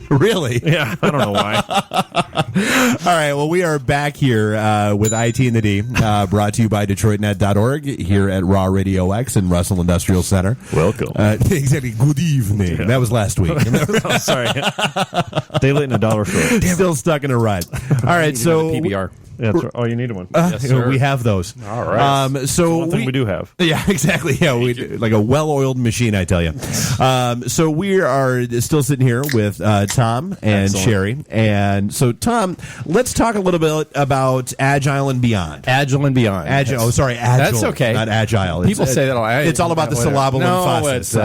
Really? Yeah, I don't know why. All right, well, we are back here with IT and the D, brought to you by DetroitNet.org here at Raw Radio X in Russell Industrial Center. Welcome. Exactly. Good evening. Yeah. That was last week. Oh, sorry. Day late and a dollar short. Still stuck in a rut. All right, so PBR. Yeah, that's right. Oh, you need one. Yes, sir. We have those. All right. So one thing we do have. Yeah, exactly. Yeah, like a well-oiled machine, I tell you. So we are still sitting here with Tom and Excellent. Sherry. And so, Tom, let's talk a little bit about Agile and Beyond. Agile and Beyond. Agile. Oh, sorry, Agile. That's okay. Not Agile. People say that. It's all about the syllable emphasis.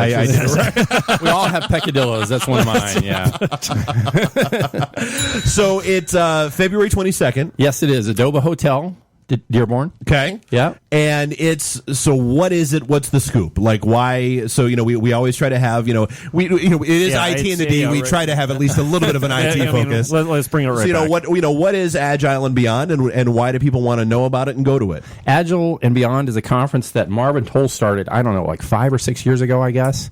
We all have peccadillos. That's one of mine. Yeah. So it's February 22nd. Yes, it is. Adobe Hotel, Dearborn. Okay. Yeah. And so what is it? What's the scoop? Like why? So, we always try to have, it is IT in the D. We try to have at least a little bit of an IT focus. Let's bring it right back. What is Agile and Beyond and why do people want to know about it and go to it? Agile and Beyond is a conference that Marvin Toll started, I don't know, like 5 or 6 years ago, I guess.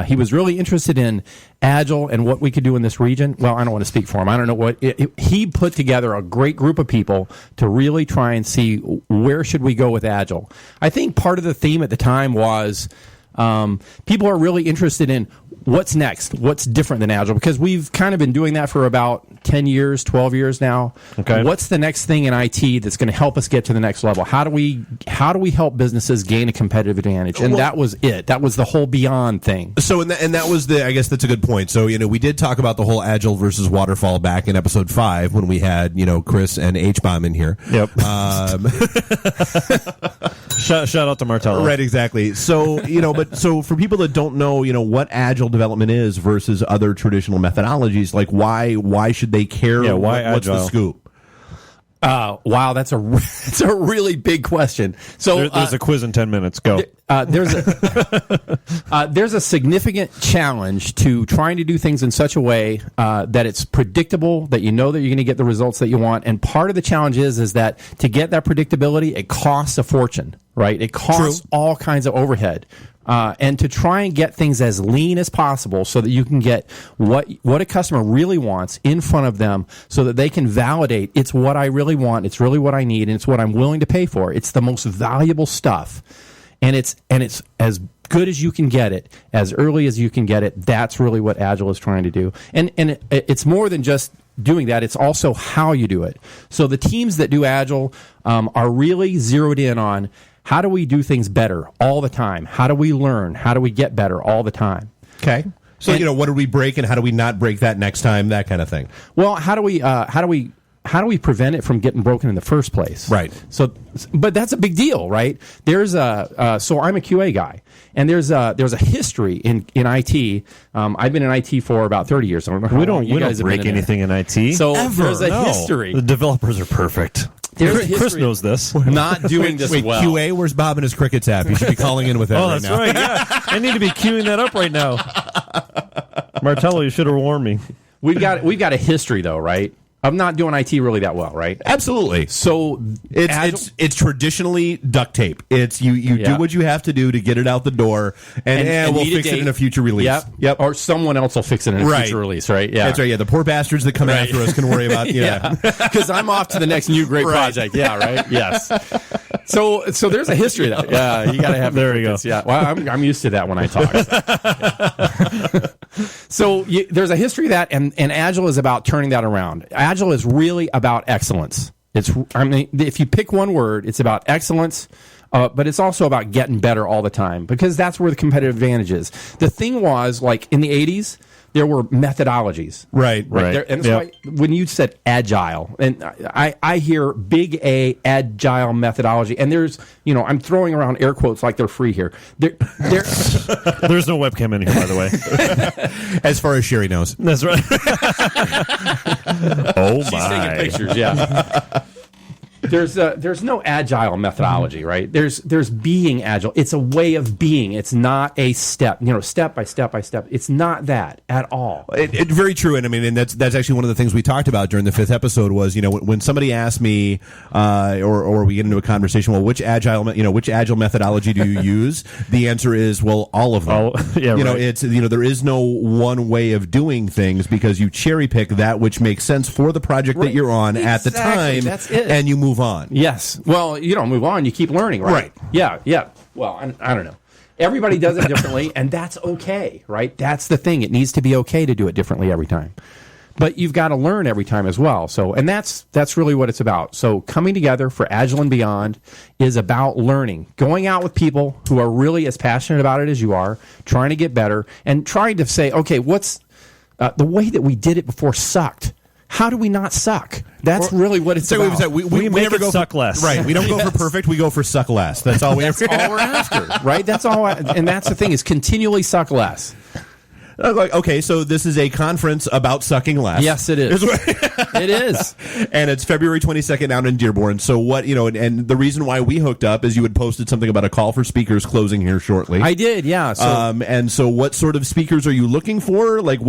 He was really interested in Agile and what we could do in this region. Well, I don't want to speak for him. I don't know what he put together a great group of people to really try and see where should we go with Agile. I think part of the theme at the time was people are really interested in what's next, what's different than Agile, because we've kind of been doing that for about 10 years, 12 years now. Okay. What's the next thing in IT that's going to help us get to the next level? How do we help businesses gain a competitive advantage? And that was it. That was the whole Beyond thing. So, and that was I guess that's a good point. So, we did talk about the whole Agile versus Waterfall back in episode 5 when we had, Chris and H-Bomb in here. Yep. Shout out to Martello. Right, exactly. So, so for people that don't know, what Agile development is versus other traditional methodologies, like why should they care? Yeah, why what's the Agile? scoop? Wow, that's a really big question. So There's a quiz in 10 minutes. Go. There's a significant challenge to trying to do things in such a way that it's predictable, that you know that you're going to get the results that you want. And part of the challenge is that to get that predictability, it costs a fortune, right? It costs all kinds of overhead. And to try and get things as lean as possible so that you can get what a customer really wants in front of them so that they can validate it's what I really want, it's really what I need, and it's what I'm willing to pay for. It's the most valuable stuff. And it's as good as you can get it, as early as you can get it. That's really what Agile is trying to do. And it's more than just doing that. It's also how you do it. So the teams that do Agile are really zeroed in on how do we do things better all the time? How do we learn? How do we get better all the time? Okay. So, what did we break and how do we not break that next time? That kind of thing. Well, how do we prevent it from getting broken in the first place? Right. So, but that's a big deal, right? There's so I'm a QA guy, and there's a history in IT. I've been in IT for about 30 years. I don't know how We long you don't guys have break been in anything in IT. So there's a No. history. The developers are perfect. There's a Chris history knows this. not doing this Wait, well. QA, where's Bob and his cricket tap? You should be calling in with that Oh, right that's now. right. Yeah, I need to be queuing that up right now. Martello, you should have warned me. We've got a history though, right? Of not doing IT really that well, right? Absolutely. So It's traditionally duct tape. It's you do what you have to do to get it out the door, and we'll fix it in a future release. Yep. Or someone else will fix it in a future release, right? Yeah. That's right. Yeah, the poor bastards that come after us can worry about. Yeah. Because I'm off to the next new great project. Yeah, right. Yes. So there's a history of that. Yeah, you got to have. There you go. Yeah. Well, I'm used to that when I talk. So there's a history of that, and Agile is about turning that around. Agile is really about excellence. If you pick one word, it's about excellence, but it's also about getting better all the time because that's where the competitive advantage is. The thing was, like in the 80s, there were methodologies. Right. And that's why when you said agile, and I hear big A, agile methodology, and there's, I'm throwing around air quotes like they're free here. There's no webcam in here, by the way. As far as Sherry knows. That's right. Oh, my. She's taking pictures, yeah. there's no agile methodology, right? There's being agile. It's a way of being. It's not a step, step by step by step. It's not that at all. Very true, and I mean, and that's actually one of the things we talked about during the 5th episode was, when somebody asked me, or we get into a conversation, well, which agile methodology do you use? The answer is, well, all of them. It's there is no one way of doing things because you cherry pick that which makes sense for the project that you're on at the time, that's it. and you move on. Yes. Well, you don't move on. You keep learning, right? Yeah. Well, I don't know. Everybody does it differently, and that's okay, right? That's the thing. It needs to be okay to do it differently every time. But you've got to learn every time as well. So, and that's really what it's about. So coming together for Agile and Beyond is about learning, going out with people who are really as passionate about it as you are, trying to get better, and trying to say, okay, what's the way that we did it before sucked? How do we not suck? That's really what it's about. We never go suck less. Right. We don't go for perfect. We go for suck less. That's all we're after. Right. That's all. And that's the thing is continually suck less. Okay, so this is a conference about sucking less. Yes, it is. It is. And it's February 22nd out in Dearborn. So what, and the reason why we hooked up is you had posted something about a call for speakers closing here shortly. I did, yeah. And so what sort of speakers are you looking for? Like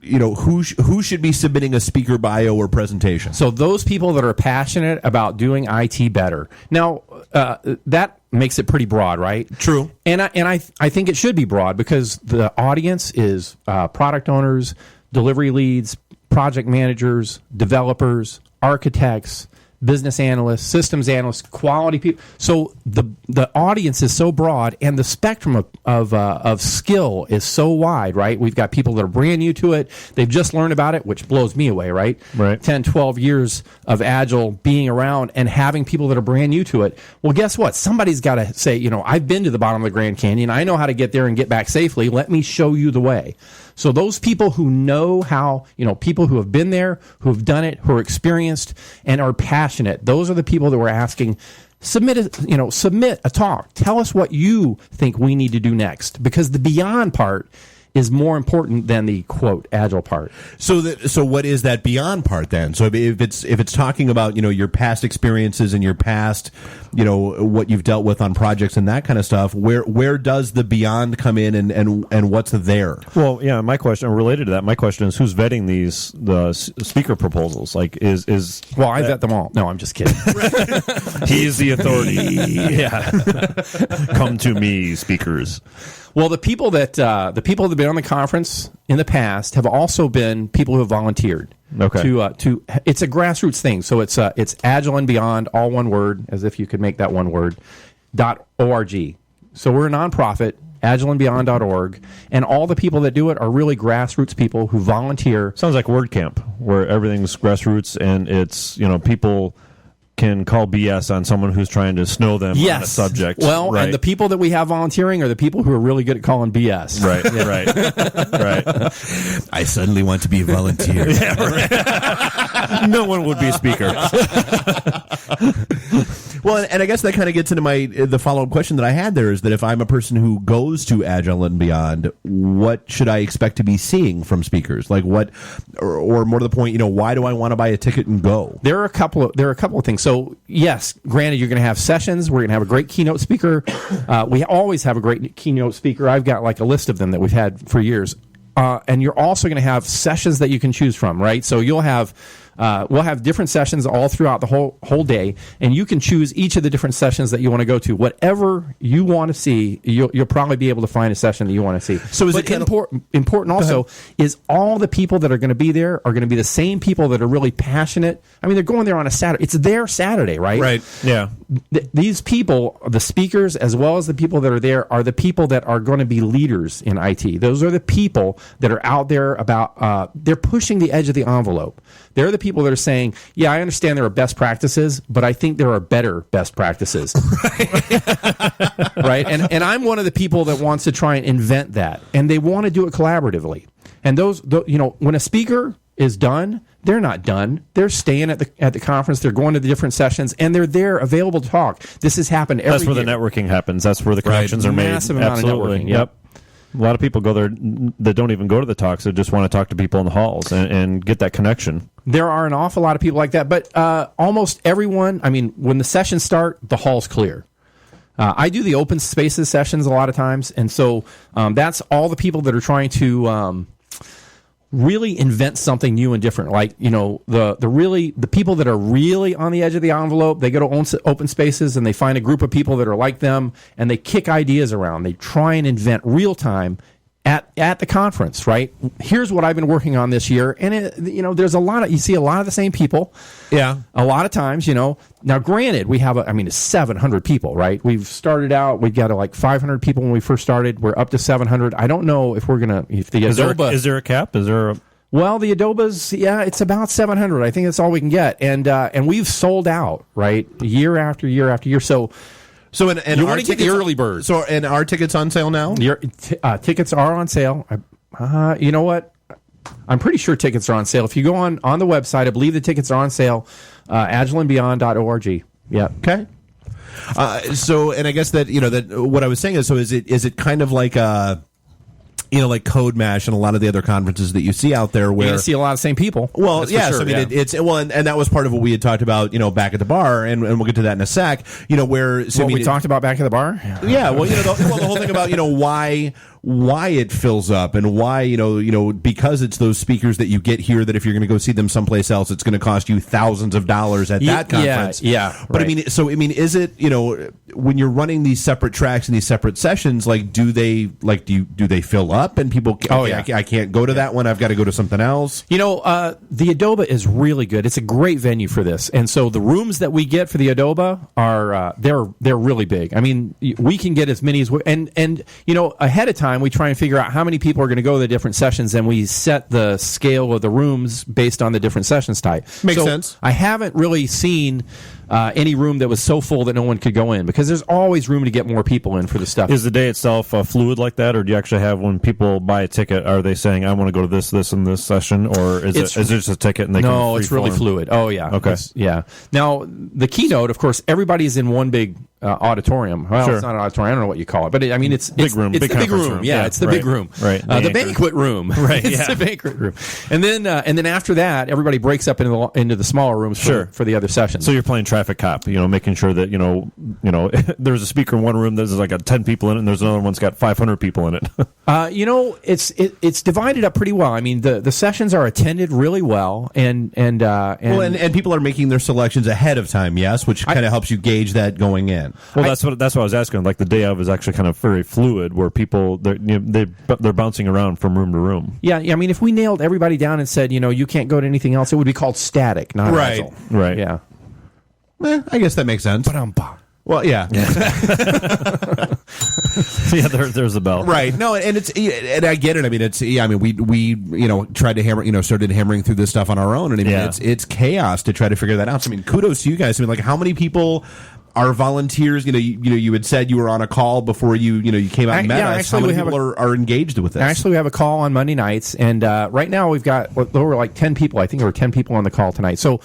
who should be submitting a speaker bio or presentation? So those people that are passionate about doing IT better. Now, that makes it pretty broad, right? True. And I think it should be broad because the audience is product owners, delivery leads, project managers, developers, architects, business analysts, systems analysts, quality people. So the audience is so broad, and the spectrum of skill is so wide, right? We've got people that are brand new to it. They've just learned about it, which blows me away, right? 10, 12 years of Agile being around and having people that are brand new to it. Well, guess what? Somebody's got to say, I've been to the bottom of the Grand Canyon. I know how to get there and get back safely. Let me show you the way. So those people who know how, people who have been there, who have done it, who are experienced and are passionate, those are the people that we're asking, submit a talk. Tell us what you think we need to do next, because the beyond part is more important than the quote agile part. So what is that beyond part then? So if it's talking about your past experiences and your past what you've dealt with on projects and that kind of stuff, where does the beyond come in and what's there? Well, yeah, my question related to that. My question is, who's vetting the speaker proposals? Like I vet them all. No, I'm just kidding. He is the authority. Yeah, come to me, speakers. Well, the people that have been on the conference in the past have also been people who have volunteered. Okay. To it's a grassroots thing. So it's Agile and Beyond, all one word, as if you could make that one word, .org. So we're a nonprofit, agileandbeyond.org, and all the people that do it are really grassroots people who volunteer. Sounds like WordCamp, where everything's grassroots and it's people can call BS on someone who's trying to snow them on a subject. Well, right. And the people that we have volunteering are the people who are really good at calling BS. Right, right. I suddenly want to be a volunteer. No one would be a speaker. Well, and I guess that kind of gets into the follow-up question that I had there is that if I'm a person who goes to Agile and Beyond, what should I expect to be seeing from speakers? Like what, or more to the point, why do I want to buy a ticket and go? There are a couple of things. So yes, granted, you're going to have sessions. We're going to have a great keynote speaker. We always have a great keynote speaker. I've got like a list of them that we've had for years. And you're also going to have sessions that you can choose from, right? So you'll have we'll have different sessions all throughout the whole day, and you can choose each of the different sessions that you want to go to. Whatever you want to see, you'll probably be able to find a session that you want to see. So is it important also is all the people that are going to be there are going to be the same people that are really passionate. I mean, they're going there on a Saturday. It's their Saturday, right? Right. Yeah. These people, the speakers as well as the people that are there, are the people that are going to be leaders in IT. Those are the people that are out there about, they're pushing the edge of the envelope. They're the people that are saying, yeah, I understand there are best practices, but I think there are better best practices. Right? And I'm one of the people that wants to try and invent that. And they want to do it collaboratively. And when a speaker is done, they're not done. They're staying at the conference. They're going to the different sessions, and they're there available to talk. This has happened every year. That's where the networking happens. That's where the connections are made. Massive amount of networking. Yep. A lot of people go there that don't even go to the talks. They just want to talk to people in the halls and get that connection. There are an awful lot of people like that, but almost everyone, I mean, when the sessions start, the hall's clear. I do the open spaces sessions a lot of times, and so that's all the people that are trying to really invent something new and different. Like, you know, the people that are really on the edge of the envelope, they go to open spaces and they find a group of people that are like them, and they kick ideas around. They try and invent real time at the conference, right? Here's what I've been working on this year, and there's you see a lot of the same people. Yeah, a lot of times, Now, granted, we have it's 700 people, right? We've started out, we got like 500 people when we first started. We're up to 700. I don't know if we're gonna if the Adoba is there a cap? Is there a Well, the Adobas, it's about 700. I think that's all we can get, and we've sold out, right, year after year after year. So and you want to get the early birds. So, and are tickets on sale now? Tickets are on sale. You know what? I'm pretty sure tickets are on sale. If you go on the website, I believe the tickets are on sale. agileandbeyond.org. Yeah. Okay. So, and I guess that that what I was saying is it kind of like like Code Mash and a lot of the other conferences that you see out there where you see a lot of the same people. Well, that's yes, for sure, it's and that was part of what we had talked about, back at the bar, and we'll get to that in a sec. Where we talked about back at the bar. Yeah, well, the whole thing about why it fills up and why because it's those speakers that you get here that if you're going to go see them someplace else, it's going to cost you thousands of dollars at that conference. Yeah. But right. Is it when you're running these separate tracks and these separate sessions, do they fill up and people? I can't go to that one. I've got to go to something else. The Adoba is really good. It's a great venue for this, and so the rooms that we get for the Adoba are they're really big. I mean, we can get as many as and ahead of time we try and figure out how many people are going to go to the different sessions, and we set the scale of the rooms based on the different sessions type. Makes sense. I haven't really seen any room that was so full that no one could go in, because there's always room to get more people in for the stuff. Is the day itself fluid like that, or do you actually have, when people buy a ticket, are they saying, I want to go to this, and this session, or is it just a ticket and they can No, it's really fluid. Oh, yeah. Okay. Yeah. Now, the keynote, of course, everybody's in one big auditorium. Well, Sure. It's not an auditorium. I don't know what you call it, but it's big room. It's Big the big conference room. room. Yeah, Yeah, it's the right. big room. Right. The The banquet room. Right, It's yeah. the banquet room. And then after that, everybody breaks up into the smaller rooms for the other sessions. So you're playing traffic cop, making sure that there's a speaker in one room there's like 10 people in it, and there's another one's got 500 people in it. It's divided up pretty well. I mean, the sessions are attended really well, and people are making their selections ahead of time, yes, which kind of helps you gauge that going in. Well, that's what I was asking. Like the day of is actually kind of very fluid, where people they're bouncing around from room to room. Yeah. I mean, if we nailed everybody down and said, you can't go to anything else, it would be called static, not Right. agile. Right. Yeah. I guess that makes sense. Well, yeah. Yeah, there's the bell. Right. No, and I get it. I mean, we tried to hammer, started hammering through this stuff on our own, and it's chaos to try to figure that out. So, kudos to you guys. How many people are volunteers? You had said you were on a call before you came out and met us. How many people are engaged with this? Actually, we have a call on Monday nights, and right now we've got over like 10 people. I think there were 10 people on the call tonight. So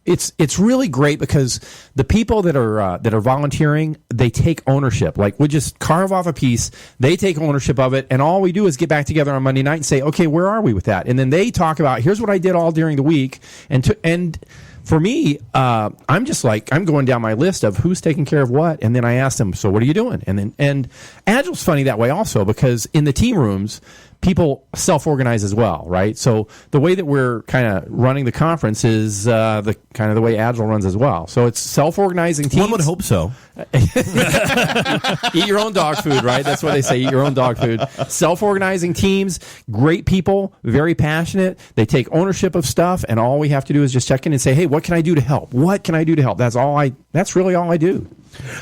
it's really great because the people that are volunteering, they take ownership. Like, we just carve off a piece, they take ownership of it, and all we do is get back together on Monday night and say, okay, where are we with that? And then they talk about, here's what I did all during the week, and for me, I'm just like, I'm going down my list of who's taking care of what, and then I ask them, so what are you doing? And Agile's funny that way also, because in the team rooms, people self-organize as well, right? So the way that we're kind of running the conference is the way Agile runs as well. So it's self-organizing teams. One would hope so. Eat your own dog food, right? That's what they say, eat your own dog food. Self-organizing teams, great people, very passionate. They take ownership of stuff, and all we have to do is just check in and say, hey, what can I do to help? What can I do to help? That's really all I do.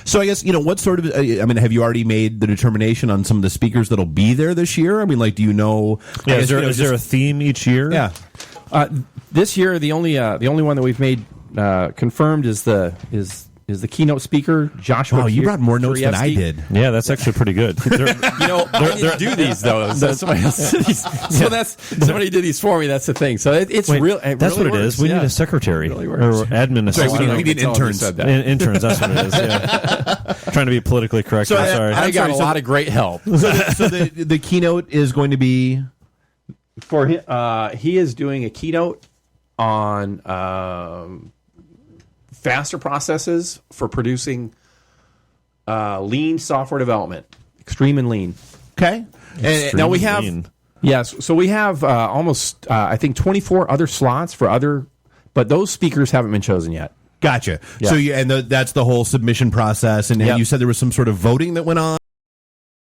So I guess, what sort of, have you already made the determination on some of the speakers that'll be there this year? Do you know? Yeah, is there a theme each year? Yeah. This year, the only one that we've made confirmed is is the keynote speaker, Joshua. Wow, you brought more notes than I Kierieski. did. Yeah, that's actually pretty good. I didn't do these though. So somebody else did these. So that's somebody did these for me. That's the thing. So it's real. That's really what it is. We need a secretary really or works. admin Sorry, assistant. we need interns. Interns. That's what it is. Yeah. Trying to be politically correct. So, I'm sorry. I got a lot of great help. So the keynote is going to be For him, he is doing a keynote on faster processes for producing lean software development, extreme and lean. okay. And Now we have Lean. yes, so we have almost I think 24 other slots for other, but those speakers haven't been chosen yet. gotcha. Yeah. So that's the whole submission process, and Yep. you said there was some sort of voting that went on.